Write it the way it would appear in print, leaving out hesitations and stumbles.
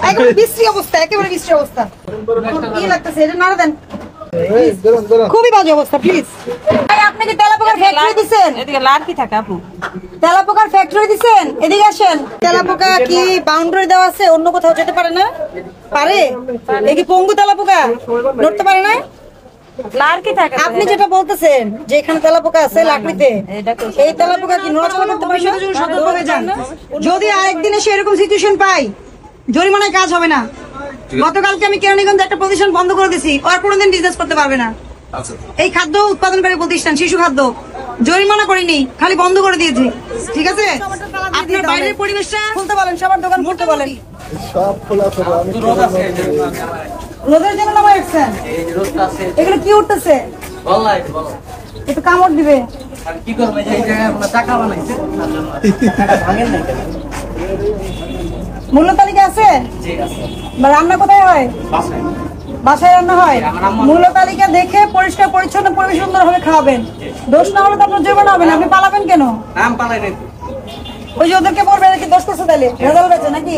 একেবারে বিশ্রী অবস্থা, একেবারে বিশ্রী অবস্থা। কি লাগতেছে এটা নাড়া দেন। খুবই বাজে অবস্থা, প্লিজ। আপনি কি তেলাপোকার ফ্যাক্টরি দিচ্ছেন? এদিকে লার কি থাকে আপু? তেলাপোকার ফ্যাক্টরি দিচ্ছেন? এদিকে আসেন। তেলাপোকা কি বাউন্ডারি দেওয়া আছে? অন্য কোথাও যেতে পারে না? পারে? এই কি পঙ্গু তেলাপোকা নড়তে পারে না? লার কি থাকে? আপনি যেটা বলতেছেন যে এখানে তেলাপোকা আছে লাকড়িতে, এই তেলাপোকা কি নড়াচড়া করতে পারে না? সতর্ক হয়ে যান। যদি আরেকদিন এসে এরকম সিচুয়েশন পাই, জরিমানায় কাজ হবে না। গতকালকে আমি কেরানীগঞ্জে একটা প্রতিষ্ঠান বন্ধ করে দিছি, আর কোনোদিন বিজনেস করতে পারবে না। এই খাদ্য উৎপাদনকারী প্রতিষ্ঠান, শিশু খাদ্য, জরিমানা করিনি, খালি বন্ধ করে দিয়েছি। ঠিক আছে, আপনার বাইরের পরিবেশটা খুলতে বলেন, সবার দোকান খুলতে বলেন। সব খোলা খোলা। আমি রোদের জন্য নামাই রাখছেন, এগুলো কি উঠতেছে? একটু কামড় দিবে। কি করবে এই জায়গায় আপনার টাকা বানাইছে ভাঙেন নাই কেন? মূল্য তালিকা আছে? বা রান্না কোথায় হয়? বাসায় রান্না হয়। মূল্য তালিকা দেখে পরিষ্কার পরিচ্ছন্ন পরিবেশ সুন্দর ভাবে খাওয়াবেন। দোষ না হলে তো আপনার জরিমানা হবে না। আপনি পালাবেন কেন? নাম পালাই নাই। ওই যে ওদেরকে বলবেন কি দোষ করছে, তাহলে রেজাল্ট বেঁচে নাকি?